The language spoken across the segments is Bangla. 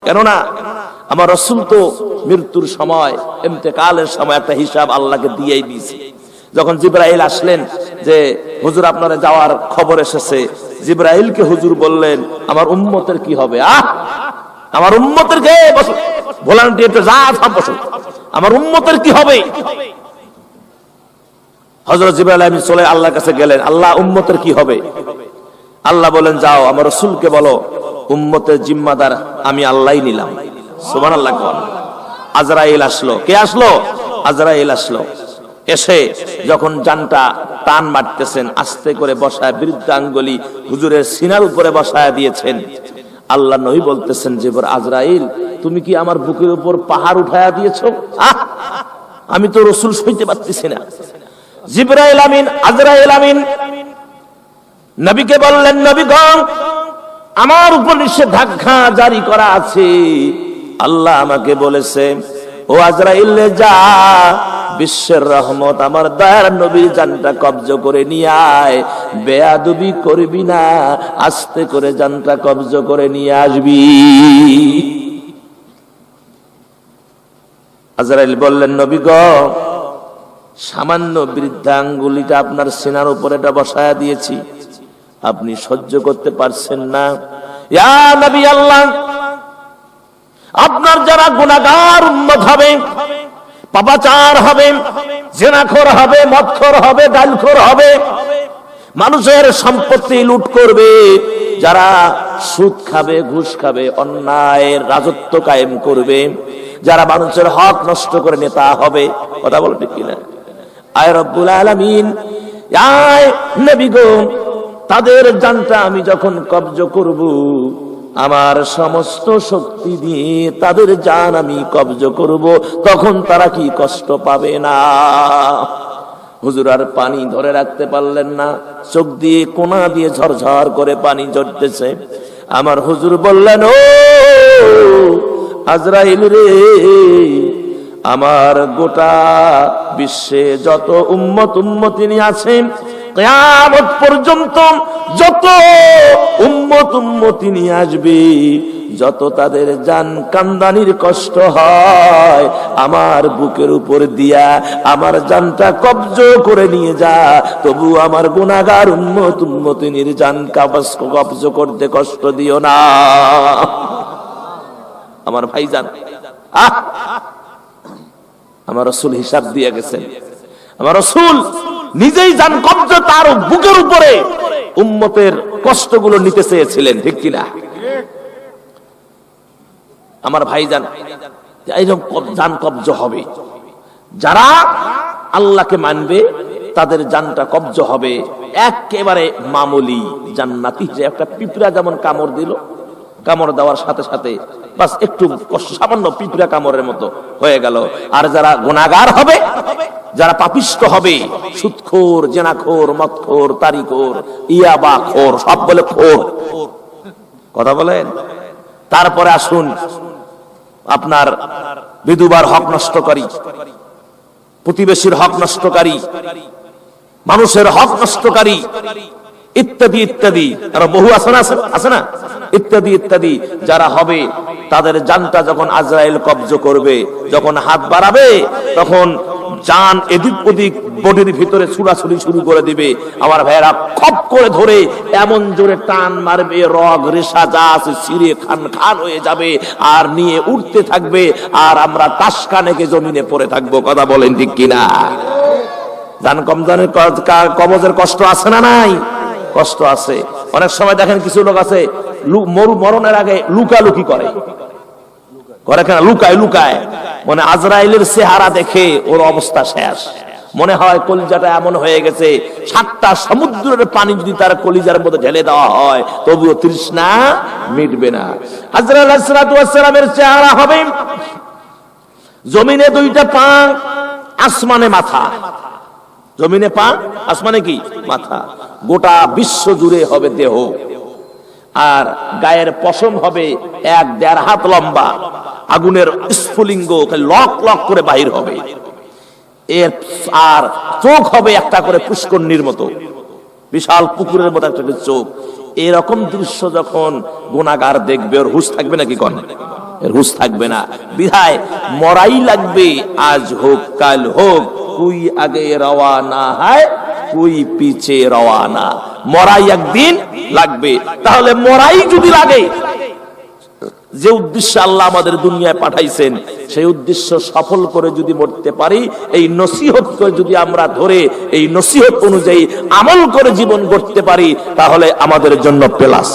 কেননা আমার রাসূল তো মৃত্যুর সময়, ইন্তেকালের সময় একটা হিসাব আল্লাহকে দিয়েই দিয়েছে। যখন জিবরাইল আসলেন যে হুজুর আপনারা যাওয়ার খবর এসেছে, জিবরাইলকে হুজুর বললেন আমার উম্মতের কি হবে? আমার উম্মতের কে বসো, ভলান্টিয়ার যা সব বসো, আমার উম্মতের কি হবে? হযরত জিবরাইল আমিন চলে আল্লাহর কাছে গেলেন, আল্লাহ উম্মতের কি হবে? আল্লাহ বলেন যাও আমার রাসূলকে বলো উম্মতের জিম্মাদার আমি আল্লাহই নিলাম। সুবহানাল্লাহ। আজরাইল আসলো। কে আসলো? আজরাইল আসলো। এসে যখন জানটা টান মারতেছেন, আস্তে করে বসায় বৃদ্ধাঙ্গুলি হুজুরের সিনার উপরে বসায় দিয়েছেন। আল্লাহ নবী বলতেছেন যে আজরাইল তুমি কি আমার বুকের উপর পাহাড় উঠায়া দিয়েছো? আমি তো রাসূল সইতে পারতেছি না। জিবরাইল আমিন আজরাইল আমিন নবীকে বললেন, নবী গো আমার উপর নিষেধাজ্ঞা জারি করা আছে। আল্লাহ আমাকে বলেছে ও আজরাইল যা বিশ্বের রহমত আমার দয়ার নবীর জানটা কবজ করে নিয়ে আয়, বেয়াদবি করবি না, আস্তে করে জানটা কবজ করে নিয়ে আসবি। আজরাইল বললেন নবী গো সামান্য বৃদ্ধাঙ্গুলিটা আপনার সিনার উপরে এটা বসায়া দিয়েছি, আপনি সহ্য করতে পারছেন না। ইয়া নবী আল্লাহ আপনার যারা গুনাহগার উম্মত হবে, পাপাচার হবে, জিনাখোর হবে, মদখোর হবে, ডালখোর হবে, মানুষের সম্পত্তি লুট করবে, যারা সুদ খাবে, ঘুষ খাবে, অন্যায়ের রাজত্ব কায়েম করবে, যারা মানুষের হক নষ্ট করে নেতা হবে, কথা বলো ঠিক কিনা? আয় রব্বুল আলামিন, আয় নবী গো তাদের জানটা আমি যখন কবজ করব, আমার সমস্ত শক্তি দিয়ে তাদের জান আমি কবজ করব, তখন তারা কি কষ্ট পাবে না? হুজুর আর পানি ধরে রাখতে পারলেন না, চোখ দিয়ে কোনা দিয়ে ঝরঝর করে পানি ঝরতেছে। আমার হুজুর বললেন ও আজরাইল রে, আমার গোটা বিশ্বে যত উম্মতিনী আছেন কিয়ামত পর্যন্ত যত উম্মতিনী আসবে, যত তাদের জান কান্দানির কষ্ট হয়, আমার বুকের উপর দিয়া আমার জানটা কবজ করে নিয়ে যা, তবু আমার গুনাহগার উম্মতিনীর জান কবজ করতে কষ্ট দিও না। আমার ভাইজান, আমার রাসূল হিসাব দিয়ে গেছেন। আমার রাসূল নিজেই জান কবজ তার বুকের উপরে উম্মতের কষ্টগুলো নিতে চেয়েছিলেন, ঠিক কিনা? আমার ভাইজান, এইরকম জান কবজ হবে, যারা আল্লাহকে মানবে তাদের জানটা কবজ হবে একেবারে মামুলি জান্নাতি। যে একটা পিঁপড়া যেমন কামড় দিল, কামড় দেওয়ার সাথে সাথে বাস একটু সামান্য পিঁপড়া কামড়ের মতো হয়ে গেল। আর যারা গুনাহগার হবে, যারা পাপিষ্ট হবে, সুদখোর, জেনাখোর, মদখোর, তারিখোর, ইয়াবাখোর, সব বলে খোর, কথা বলেন। তারপরে আসুন আপনার বিধবার হক নষ্টকারী, প্রতিবেশীর হক নষ্টকারী, মানুষের হক নষ্টকারী, ইত্যাদি ইত্যাদি, আরো বহু আছে না ইত্যাদি ইত্যাদি যারা হবে, তাদের জানটা যখন আজরাইল কবজ করবে, যখন হাত বাড়াবে, তখন জান এদিক ওদিক বডির ভিতরে ছুড়াছুড়ি শুরু করে দিবে। আমার ভাইয়েরা খপ করে ধরে এমন জোরে টান মারবে, রগ রেশা যা আছে ছিঁড়ে খান খান হয়ে যাবে, আর নিয়ে উঠতে থাকবে, আর আমরা তাসকানেকে জমিনে পড়ে থাকবো, কথা বলেন ঠিক কিনা? জান কমজানের কবজের কষ্ট আছে না নাই? কষ্ট আছে। অনেক সময় দেখেন কিছু লোক আছে মরণের আগে লুকালুকি করে কেন? লুকায় মানে আজরাইলের চেহারা দেখে ওর অবস্থা শেষ। মনে হয় কলিজাটা এমন হয়ে গেছে, 7টা সমুদ্রের পানি যদি তার কলিজার মধ্যে ঢেলে দেওয়া হয় তবুও তৃষ্ণা মিটবে না। আজরাইল আলাইহিস সালাতু ওয়াস সালামের চেহারা হবে জমিনে 2টা পা, আসমানে মাথা। জমিনে পা, আসমানে কি? মাথা। গোটা বিশ্ব জুড়ে হবে দেহ, আর গায়ের পশম হবে 1-1.5 হাত লম্বা, আগুনের স্ফুলিঙ্গ লক লক করে বাহির হবে, এর আর চোখ হবে একটা করে পুষ্করণীর মতো, বিশাল পুকুরের মতো একটা চোখ। এরকম দৃশ্য যখন গুনাহগার দেখবে, ওর হুঁশ থাকবে নাকি? এর হুঁশ থাকবে না। বিধায় মরাই লাগবে, আজ হোক কাল হোক, কুই আগে রওয়ানা হয় কুই পিছে রওয়ানা। মরাই একদিন লাগবে। তাহলে মরাই যদি লাগে, যে উদ্দেশ্য আল্লাহ আমাদের দুনিয়ায় পাঠাইছেন সেই উদ্দেশ্য সফল করে যদি মরতে পারি, এই নসিহত করে যদি আমরা ধরে এই নসিহত অনুযায়ী আমল করে জীবন গড়তে পারি, তাহলে আমাদের জন্য প্লাস।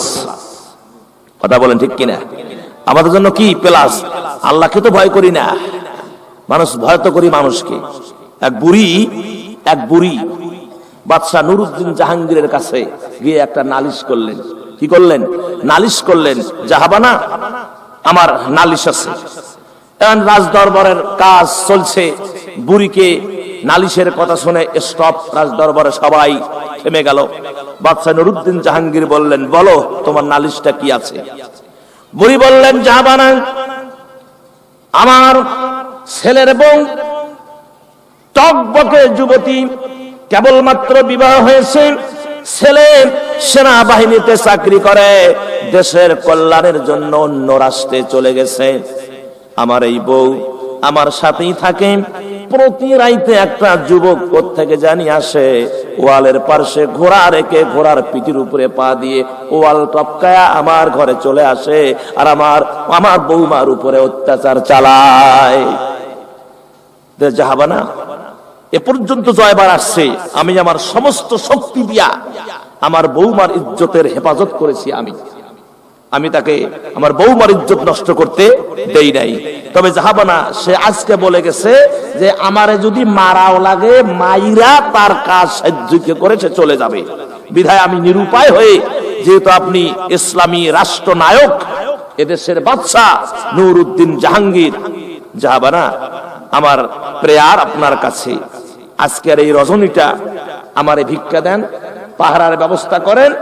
কথা বলেন ঠিক কিনা? আমাদের জন্য কি প্লাস? আল্লাহকে তো ভয় করি না, মানুষ ভয় তো করি মানুষকে। এক বুড়ি বাদশাহ নুরুদ্দিন জাহাঙ্গীরের কাছে গিয়ে একটা নালিশ করলেন। কি করলেন? নালিশ করলেন, জাহাবানা আমার নালিশ আছে। এখন রাজ দরবারের কাজ চলছে, বুড়িকে নালিশের কথা শুনে স্টপ, রাজ দরবারে সবাই থেমে গেল। বাদশাহ নুরুদ্দিন জাহাঙ্গীর বললেন, বলো তোমার নালিশটা কি আছে? বুড়ি বললেন, জাহাবানা আমার ছেলের বউ টকবকে যুবতী, কেবলমাত্র বিবাহ হয়েছে, ছেলে সেনাবাহিনীতে চাকরি করে, দেশের কল্যাণের জন্য অন্য রাষ্ট্রে চলে গেছে। আমার এই বউ আমার সাথেই থাকে, প্রতি রাইতে একটা যুবক কোত্থেকে জানি আসে, ওয়ালের পার্শ্বে ঘোড়া রেখে ঘোড়ার পিঠের উপরে পা দিয়ে ওয়াল টপকায়া আমার ঘরে চলে আসে, আর আমার বৌমার উপরে অত্যাচার চালায়। জাহাবানা এ পর্যন্ত জয়বার আসছে, আমি আমার সমস্ত শক্তি দিয়া আমার বৌমার ইজ্জতের হেফাজত করেছি। আমি তাকে আমার বৌমার ইজ্জত নষ্ট করতে দেই নাই। তবে জাহাবানা সে আজকে বলে গেছে যে আমারে যদি মারাও লাগে, মাইরা তার কাজ সাহায্য করে সে চলে যাবে। বিধায় আমি নিরুপায় হয়ে, যেহেতু আপনি ইসলামী রাষ্ট্রনায়ক, এদেশের বাদশা নুরুদ্দিন জাহাঙ্গীর, জাহাবানা আমার প্রেয়ার আপনার কাছে, আজকের এই রজনীটা আমারে ভিক্ষা দেন, পাহারার ব্যবস্থা করেন।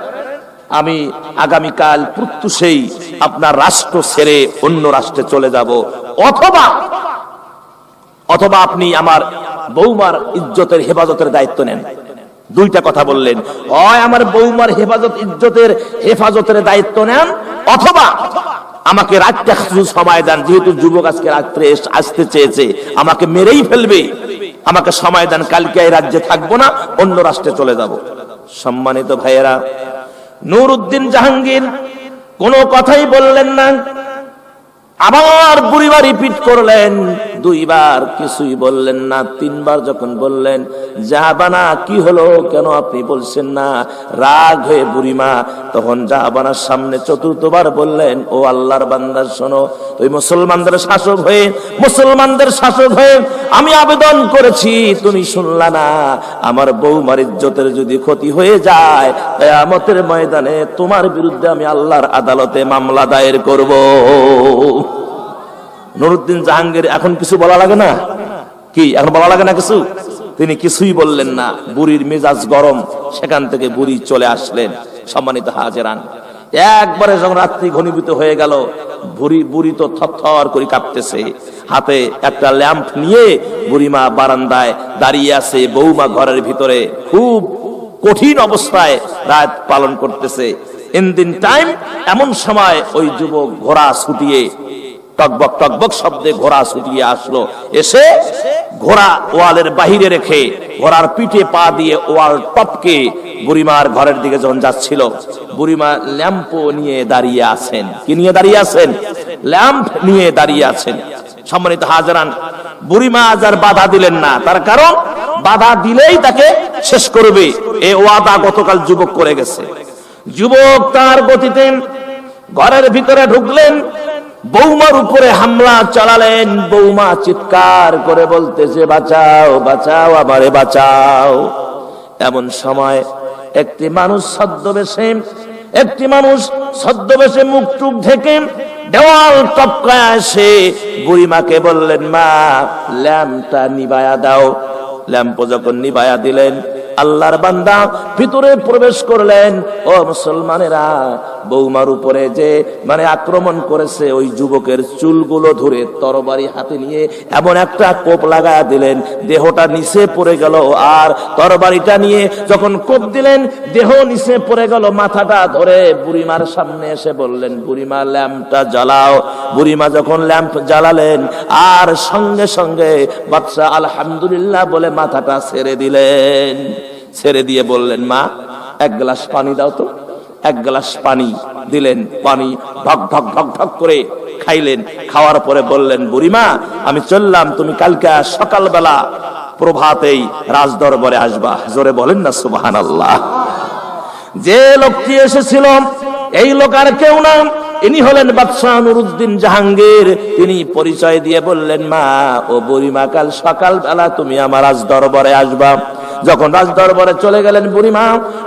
আমি আগামীকাল প্রত্যুষেই আপনার রাষ্ট্র ছেড়ে অন্য রাষ্ট্রে চলে যাব, অথবা আপনি আমার বৌমার ইজ্জতের হেফাজতের দায়িত্ব নেন। দুইটা কথা বললেন, হয় আমার বৌমার ইজ্জতের হেফাজতের দায়িত্ব নেন, অথবা আমাকে রাতটা সময় দেন। যেহেতু যুবক আজকে রাত্রে আসতে চেয়েছে, আমাকে মেরেই ফেলবে, আমাকে সময় দেন, কালকে এই রাজ্যে থাকবো না, অন্য রাষ্ট্রে চলে যাব। সম্মানিত ভাইয়েরা, নুরুদ্দিন জাহাঙ্গীর কোনো কথাই বললেন না। আবার বুড়িবার রিপিট করলেন, দুইবার কিছুই বললেন না। তিনবার যখন বললেন, জাহাবানা কি হলো, কেন আপনি বলছেন না? রাগ হয়ে বুড়িমা তখন জাহাবানার সামনে চতুর্থবার বললেন, ও আল্লাহর বান্দা শোনো, ওই মুসলমানদের শাসক হয়ে আমি আবেদন করেছি, তুমি শুনলা না? আমার বৌমার ইজ্জতের যদি ক্ষতি হয়ে যায়, কিয়ামতের ময়দানে তোমার বিরুদ্ধে আমি আল্লাহর আদালতে মামলা দায়ের করব। নুরুদ্দিন জাহাঙ্গীর এখন কিছু বলা লাগে না? কি এখন বলা লাগে না কিছু? তিনি কিছুই বললেন না। বুড়ির মেজাজ গরম, সেখান থেকে বুড়ি চলে আসলেন। সম্মানিত হাজেরান, একবারে যখন রাত্রি ঘনীভূত হয়ে গেল, বুড়ি তো থরথর করে কাঁপতেছে। হাতে একটা ল্যাম্প নিয়ে বুড়িমা বারান্দায় দাঁড়িয়ে আছে, বৌমা ঘরের ভিতরে খুব কঠিন অবস্থায় রাত পালন করতেছে। ইন টাইম এমন সময় ওই যুবক ঘোড়া ছুটিয়ে, টকবক টকবক শব্দে ঘোড়া ছুটিয়ে আসলো। এসে ঘোড়া ওয়ালের বাহিরে রেখে ঘোড়ার পিঠে পা দিয়ে ওয়াল টপকে বুড়িমার ঘরের দিকে যখন যাচ্ছিল, বুড়িমা ল্যাম্প নিয়ে দাঁড়িয়ে আছেন। কি নিয়ে দাঁড়িয়ে আছেন? ল্যাম্প নিয়ে দাঁড়িয়ে আছেন। সম্মানিত হাজারান, বুড়িমা আজ আর বাধা দিলেন না, তার কারণ বাধা দিলেই তাকে শেষ করবে, এ ওয়াদা গতকাল যুবক করে গেছে। যুবক তার গতিতে ঘরের ভিতরে ঢুকলেন, বৌমার উপরে হামলা চালালেন। বৌমা চিৎকার করে বলতেছে, বাঁচাও বাঁচাও, আমারে বাঁচাও। এমন সময় একটি মানুষ ছদ্মবেশে মুখ টুক ঢেকে দেওয়াল টপকায় আসে বুড়িমাকে বললেন, মা ল্যাম্পটা নিবায়া দাও। ল্যাম্প যখন নিবায়া দিলেন, আল্লাহর বান্দা ভিতরে প্রবেশ করলেন। ও মুসলমানেরা, বৌমার উপরে যে আক্রমণ করেছে ওই যুবকের চুলগুলো ধরে তরবারি হাতে নিয়ে এমন একটা কোপ লাগায়া দিলেন, দেহটা নিচে পড়ে গেল। আর তরবারিটা নিয়ে যখন কোপ দিলেন, দেহ নিচে পড়ে গেল। মাথাটা ধরে বুড়িমার সামনে এসে বললেন, বুড়িমা ল্যাম্পটা জ্বালাও। বুড়িমা যখন ল্যাম্প জ্বালালেন, আর সঙ্গে সঙ্গে বাদশা আলহামদুলিল্লাহ বলে মাথাটা ছেড়ে দিলেন। ছেড়ে দিয়ে বললেন, মা এক গ্লাস পানি দাও তো। এক গ্লাস পানি দিলেন, পানি ঢক ঢক ঢক ঢক করে খাইলেন। খাওয়ার পরে বললেন, বুড়িমা আমি চললাম, তুমি কালকে সকালবেলা প্রভাতেই রাজদরবারে আসবা। জোরে বলেন না সুবহানাল্লাহ। যে লোকটি এসেছিল এই লোক আর কেউ না, ইনি হলেন বাদশাহ নুরুদ্দিন জাহাঙ্গীর। তিনি পরিচয় দিয়ে বললেন, মা ও বুড়িমা কাল সকালবেলা তুমি আমার রাজদরবারে আসবা। যখন রাজদরবারে চলে গেলেন বুড়িমা,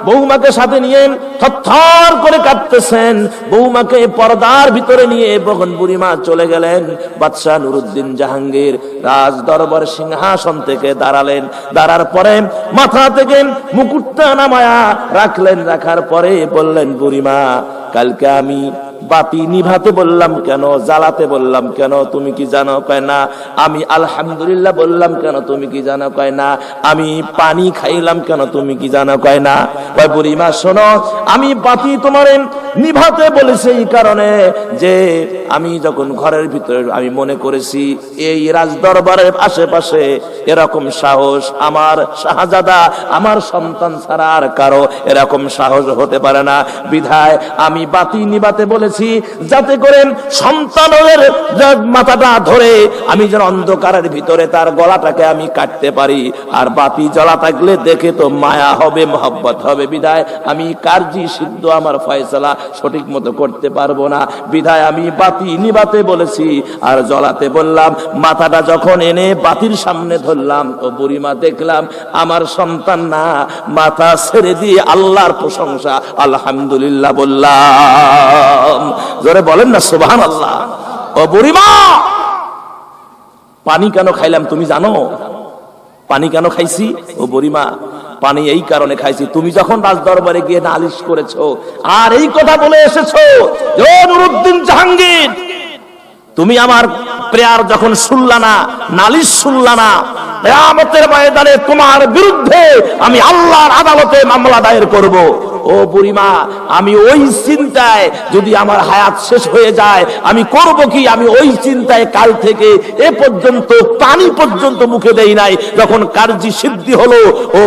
বৌমাকে সাথে নিয়ে থরথর করে কাঁপতেছেন। বৌমাকে পর্দার ভিতরে নিয়ে যখন বুড়িমা চলে গেলেন, বাদশাহ নুরুদ্দিন জাহাঙ্গীর রাজদরবার সিংহাসন থেকে দাঁড়ালেন। দাঁড়ার পরে মাথা থেকে মুকুটটা নামায়া রাখলেন। রাখার পরে বললেন, বুড়িমা কালকে আমি বাতি নিভাতে বললাম কেন, জ্বালাতে বললাম কেন, তুমি কি জানো? কয় না। আমি আলহামদুলিল্লাহ বললাম কেন, তুমি কি জানো? কয় না। আমি পানি খাইলাম কেন, তুমি কি জানো? কয় না। কয় বুড়িমা শোনো, আমি বাতি তোমার নিভাতে বলেছি এই কারণে যে আমি যখন ঘরের ভিতরে আমি মনে করেছি এই রাজদরবারের আশেপাশে এরকম সাহস আমার শাহজাদা আমার সন্তান ছাড়া আর কারো এরকম সাহস হতে পারে না। বিধায় আমি বাতি নিভাতে বলেছি, যাতে করে সন্তানের মাথাটা ধরে আমি যেন অন্ধকারের ভিতরে তার গলাটাকে আমি কাটতে পারি। আর বাতি জ্বলা থাকলে দেখে তো মায়া হবে, মহব্বত হবে। বিধায় আমি কার্জি সিদ্ধ আমার ফয়সালা সঠিক মতো করতে পারবো না। বিধায় আমি বাতি নিভাতে বলেছি আর জ্বলাতে বললাম। মাথাটা যখন এনে বাতির সামনে ধরলাম, ও বুড়িমা দেখলাম আমার সন্তান না, মাথা ছেড়ে দিয়ে আল্লাহর প্রশংসা আলহামদুলিল্লাহ বললাম। জোরে বলেন না সুবহানাল্লাহ। ও বুড়িমা, পানি কেন খাইলাম তুমি জানো? পানি কেন খাইছি? ও বুড়িমা, পানি এই কারণে খাইছি, তুমি যখন রাজদরবারে গিয়ে নালিশ করেছো আর এই কথা বলে এসেছো, ও নুরুদ্দিন জাহাঙ্গীর তুমি আমার প্রেয়ার যখন শুনলা না, নালিশ শুনলা না, কিয়ামতের ময়দানে তোমার বিরুদ্ধে আমি আল্লাহর আদালতে মামলা দায়ের করব। ও বুড়িমা, আমি ওই চিন্তায় যদি আমার হায়াত শেষ হয়ে যায় আমি করব কি? আমি ওই চিন্তায় কাল থেকে এ পর্যন্ত পানি পর্যন্ত মুখে দেই নাই। যখন কার্জি সিদ্ধি হলো, ও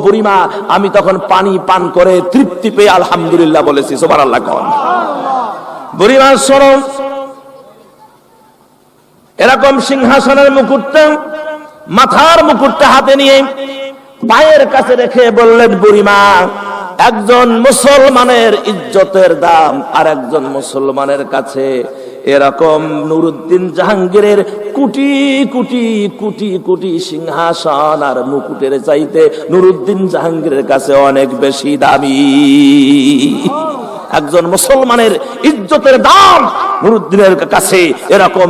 বুড়িমা, আমি তখন পানি পান করে তৃপ্তি পেয়ে আলহামদুলিল্লাহ বলেছি। সুবহানাল্লাহ। বুড়িমা শোনো, এরকম সিংহাসনের মুকুটটা, মাথার মুকুটটা হাতে নিয়ে পায়ের কাছে রেখে বললেন, বুড়িমা একজন মুসলমানের ইজ্জতের দাম আর একজন মুসলমানের কাছে এরকম নুরুদ্দিন জাহাঙ্গীরের কোটি কোটি কোটি কোটি সিংহাসন আর মুকুটের চাইতে নুরুদ্দিন জাহাঙ্গীরের কাছে অনেক বেশি দামি। একজন মুসলমানের ইজ্জতের দাম নুরুদ্দিনের কাছে এরকম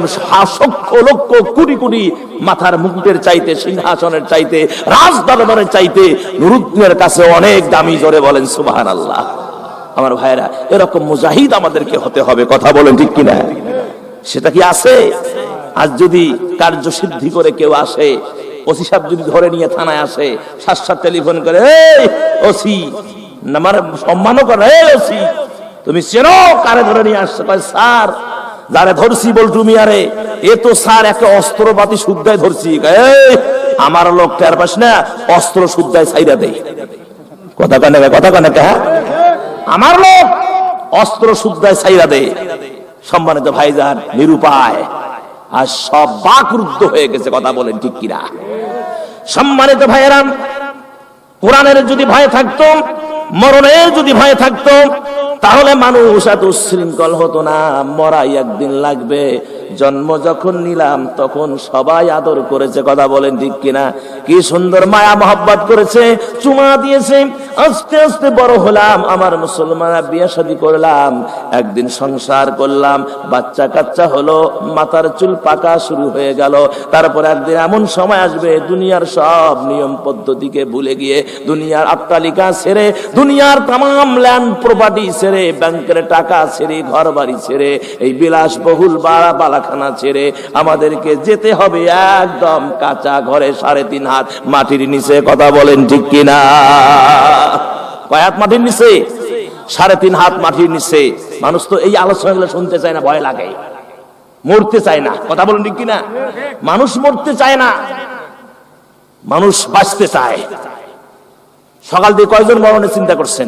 লক্ষ লক্ষ কোটি কোটি মাথার মুকুটের চাইতে, সিংহাসনের চাইতে, রাজদরবারের চাইতে নুরুদ্দিনের কাছে অনেক দামি। জোরে বলেন সুবহানাল্লাহ। আমার ভাইরা, এরকম মুজাহিদ আমাদেরকে হতে হবে। কথা বলেন ঠিক কিনা? সেটা কি আছে? আজ যদি কার্যসিদ্ধি করে কেউ আসে, ওসি সাহেব যদি ধরে নিয়ে থানায় আসে, সাত টেলিফোন করে, এই ওসি, আমার সম্মানও করে, এই ওসি তুমি চেনো কারে ধরে নিয়ে আসছে? স্যার যারে ধরছি বলটু মিয়ারে, এ তো স্যার একটা অস্ত্রপাতি শুদ্ধায় ধরছি। আমার লোক টের পাস না, অস্ত্র শুদ্ধায় ছাইরা দেয়। কথা কানে কথা কানে, হ্যাঁ আমার লোক অস্ত্র শুদ্ধায় ছাইরা দেয়। সম্মানিত ভাইজান, নিরুপায় আর সব বাকরুদ্ধ হয়ে গেছে। কথা বলেন ঠিক কিনা? সম্মানিত ভাইয়েরা, কোরআনের যদি ভয় থাকতো, মরণের যদি ভয় থাকতো, তাহলে মানুষ এত উচ্ছৃঙ্খল হতো না। মরাই একদিন লাগবে। জন্ম যখন নিলাম তখন সবাই আদর করেছে। কথা বলেন ঠিক কিনা? কি সুন্দর মায়া মহব্বত করেছে, চুমা দিয়েছে। আস্তে আস্তে বড় হলাম, আমার মুসলমানরা বিয়ে শাদী করলাম, একদিন সংসার করলাম, বাচ্চা কাচ্চা হলো, মাথার চুল পাকা শুরু হয়ে গেল। তারপর একদিন এমন সময় আসবে দুনিয়ার সব নিয়ম পদ্ধতিকে ভুলে গিয়ে, দুনিয়ার আত্মালিকা ছেড়ে, দুনিয়ার তামাম ল্যান্ড প্রপার্টি ছেড়ে, ব্যাংকের টাকা ছেড়ে, ঘর বাড়ি ছেড়ে, এই বিলাসবহুল বালাখানা ছেড়ে আমাদেরকে যেতে হবে একদম কাঁচা ঘরে 3.5 হাত মাটির নিচে। কথা বলেন ঠিক কিনা? কয় হাত মাটির নিচে? 3.5 হাত মাটির নিচে। মানুষ তো এই আলোচনাগুলো শুনতে চায় না, ভয় লাগে, মরতে চায় না। কথা বলেন ঠিক কিনা? মানুষ মরতে চায় না, মানুষ বাঁচতে চায়। সকাল দিয়ে কয়জন মরণের চিন্তা করছেন?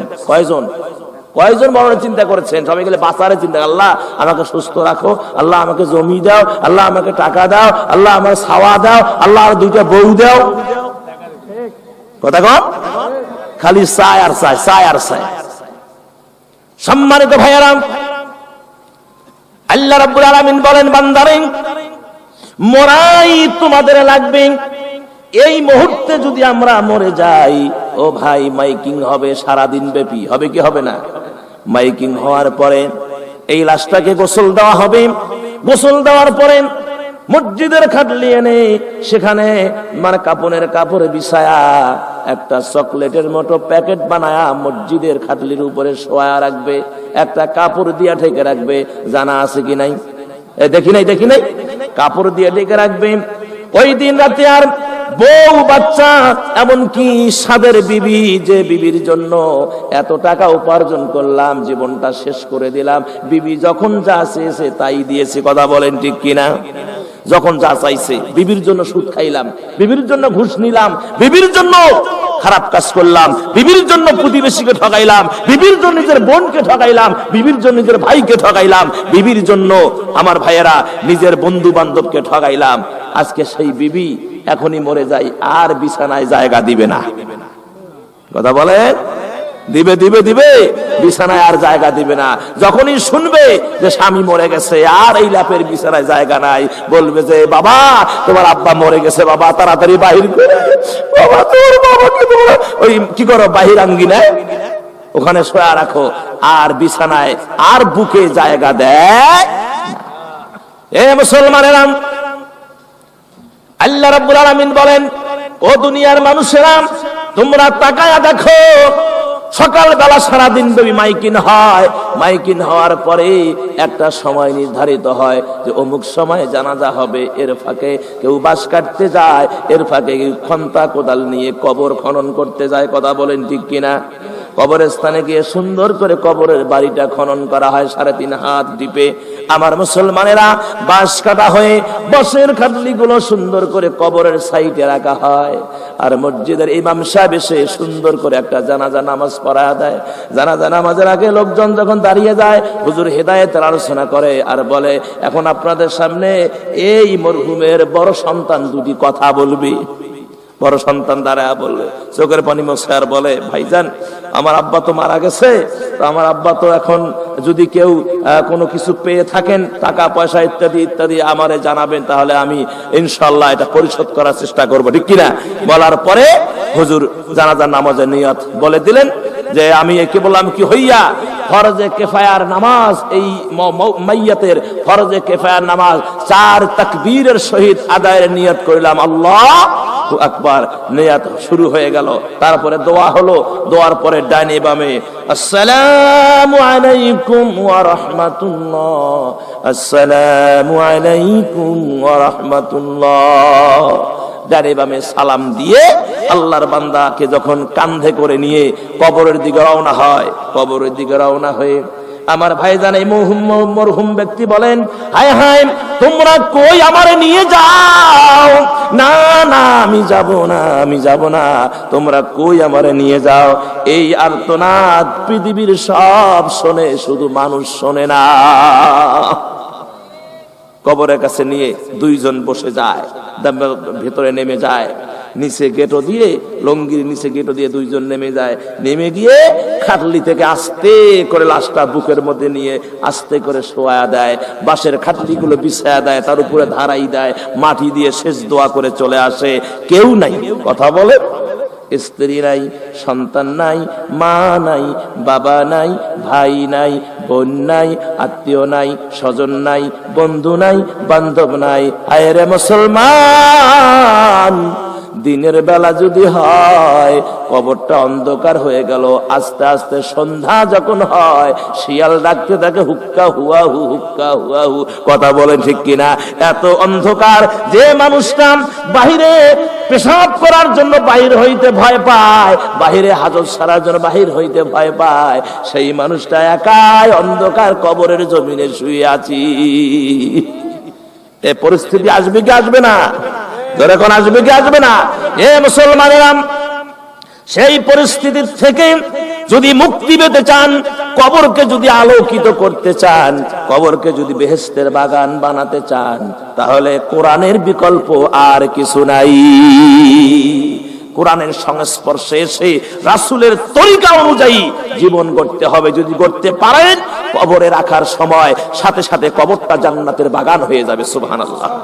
কয়জন মরণের চিন্তা করেছেন? সবাই গেলে বাঁচারে চিন্তা, আল্লাহ আমাকে সুস্থ রাখো, আল্লাহ আমাকে জমি দাও, আল্লাহ আমাকে টাকা দাও, আল্লাহ আমার ছাওয়া দাও, আল্লাহ আর 2টা বউ দাও। কথা কন, খালি চায় আর চায়, চায় আর চায়। সম্মানিত ভাইয়েরা, আল্লাহ রাব্বুল আলামিন বলেন, বান্দারে মরাই তোমাদের লাগবে। এই মুহূর্তে যদি আমরা মরে যাই, ও ভাই, মাইকিং হবে সারাদিন ব্যাপী। হবে কি হবে না? মাইকিং হওয়ার পরে এই লাশটাকে গোসল দেওয়া হবে। গোসল দেওয়ার পরে মসজিদের খাটলি এনে সেখানে মানে কাপড়ের কাপড়ে বিছায়া একটা চকলেটের মতো প্যাকেট বানায়া মসজিদের খাটলির উপরে শোয়া রাখবে, একটা কাপড় দিয়া ঢেকে রাখবে। জানা আছে কি নাই? দেখি নাই, কাপড় দিয়ে ঢেকে রাখবে। ওই দিন রাতে আর বউ বাচ্চা, এমনকি সাদের বিবি, যে বিবির জন্য এত টাকা উপার্জন করলাম, জীবনটা শেষ করে দিলাম, বিবি যখন যা চেয়েছে তাই দিয়েছে। কথা বলেন ঠিক কিনা? যখন যা চাইছে, বিবির জন্য সুদ খাইলাম, বিবির জন্য ঘুষ নিলাম, বিবির জন্য খারাপ কাজ করলাম, বিবির জন্য প্রতিবেশীকে ঠকাইলাম, বিবির জন্য নিজের বোনকে ঠকাইলাম, বিবির জন্য নিজের ভাইকে ঠকাইলাম, বিবির জন্য আমার ভাইয়েরা নিজের বন্ধু বান্ধবকে ঠকাইলাম। আজকে সেই বিবি এখনই মরে যায়, আর বিছানায় জায়গা দিবে না। কথা বলে, দিবে, বিছানায় আর জায়গা দিবে না। যখনই শুনবে যে স্বামী মরে গেছে, আর এই লাপের বিছানায় জায়গা নাই, বলবে যে বাবা তোমার আব্বা মরে গেছে, বাবা তাড়াতাড়ি বাহির করে, বাবা তোর বাবাকে তোমরা ওই কি করো, বাহির আঙ্গিনায় ওখানে শোয়া রাখো, আর বিছানায় আর বুকে জায়গা দেয়। এ মুসলমানেরা, আল্লাহ রাব্বুল আলামিন বলেন, ও দুনিয়ার মানুষেরা, তোমরা তাকায়া দেখো, সকালবেলা সারাদিন ব্যাপী মাইকিং হয়। মাইকিং হওয়ার পরে একটা সময় নির্ধারিত হয় যে অমুক সময় জানাজা হবে। এর ফাঁকে কেউ বাঁশ কাটতে যায়, এর ফাঁকে কেউ খন্তা কোদাল নিয়ে কবর খনন করতে যায়। কথা বলেন ঠিক কিনা? কবরের স্থানে গিয়ে সুন্দর করে কবরের বাড়িটা খনন করা হয় 3.5 হাত ডিপে। আমার মুসলমানেরা, বাঁশ কাটা হয়ে বাঁশের খাটলিগুলো সুন্দর করে কবরের সাইডে রাখা হয়। আর মসজিদের ইমাম সাহেব এসে সুন্দর করে একটা জানাজা নামাজ পড়ায় দেয়। জানাজা নামাজের আগে লোকজন যখন দাঁড়িয়ে যায়, হুজুর হেদায়েতের আলোচনা করে আর বলে, এখন আপনাদের সামনে এই মরহুমের বড় সন্তান 2টি কথা বলবি। বড় সন্তান দাঁড়ায় বললে, চোখের পানি মোছে আর বলে, ভাইজান আমার আব্বা তো মারা গেছে, তো আমার আব্বা তো এখন যদি কেউ কোনো কিছু পেয়ে থাকেন, টাকা পয়সা ইত্যাদি ইত্যাদি, আমারে জানাবেন, তাহলে আমি ইনশাআল্লাহ এটা পরিশোধ করার চেষ্টা করবো। ঠিক কিনা? বলার পরে হুজুর জানাজার নামাজের নিয়ত বলে দিলেন যে আমি একে বললাম কি হইয়া ফরজে কিফায়ার নামাজ, এই মাইয়াতের ফরজে কিফায়ার নামাজ 4 তাকবীরের সহিত আদায়ের নিয়ত করিলাম। আল্লাহু আকবার। নিয়ত শুরু হয়ে গেল। তারপরে দোয়া হলো। দোয়ার পরে ডাইনে বামে আসসালামু আলাইকুম ওয়া রাহমাতুল্লাহ, আসসালামু আলাইকুম ওয়া রাহমাতুল্লাহ। ডানে বামে সালাম দিয়ে আল্লাহর বান্দাকে যখন কাঁধে করে নিয়ে কবরের দিকে রওনা হয়, কবরের দিকে রওনা হয়ে আমার ভাইজান এই মরহুম ব্যক্তি বলেন, হায় হায় তোমরা কই আমারে নিয়ে যাও? না না, আমি যাব না, আমি যাব না, তোমরা কই আমারে নিয়ে যাও? এই আর্তনাদ পৃথিবীর সব শোনে, শুধু মানুষ শোনে না। কবরের কাছে নিয়ে 2 জন বসে যায়, ভেতরে নেমে যায়। নিচে গেটো দিয়ে, লঙ্গির নিচে গেটো দিয়ে দুইজন নেমে যায়। নেমে গিয়ে খাটলি থেকে আস্তে করে লাশটা বুকের মধ্যে নিয়ে আস্তে করে শোয়া দেয়, বাঁশের খাটলিগুলো বিছায়া দেয়, তার উপরে ধারাই দেয়, মাটি দিয়ে শেষ দোয়া করে চলে আসে। কেউ নাই, কথা বলে, স্ত্রী নাই, সন্তান নাই, মা নাই, বাবা নাই, ভাই নাই, বোন নাই, আত্মীয় নাই, স্বজন নাই, বন্ধু নাই, বান্ধব নাই। হায় রে মুসলমান, দিনের বেলা যদি হয় কবরটা অন্ধকার হয়ে গেল, আস্তে আস্তে সন্ধ্যা যখন হয় শিয়াল ডাকতে থাকে হুক্কা হুয়া হু, হুক্কা হুয়া হু। কথা বলেন ঠিক কিনা? এত অন্ধকার যে মানুষটা বাহিরে পেশাব করার জন্য বাহির হইতে ভয় পায়, বাহিরে হাজত সারার জন্য বাহির হইতে ভয় পায়, সেই মানুষটা একাই অন্ধকার কবরের জমিনে শুয়ে আছি। এ পরিস্থিতি আসবে কি আসবে না? ধরে কোন আসবে কি আসবে না? এ মুসলমানেরা, সেই পরিস্থিতি থেকে যদি মুক্তি পেতে চান, কবরকে যদি আলোকিত করতে চান, কবরকে যদি বেহেশতের বাগান বানাতে চান, তাহলে কোরআনের বিকল্প আর কিছু নাই। কোরআনের সংস্পর্শে এসে রাসূলের তরিকা অনুযায়ী জীবন গড়তে হবে। যদি গড়তে পারেন, কবরে রাখার সময় সাথে সাথে কবরটা জান্নাতের বাগান হয়ে যাবে। সুবহানাল্লাহ।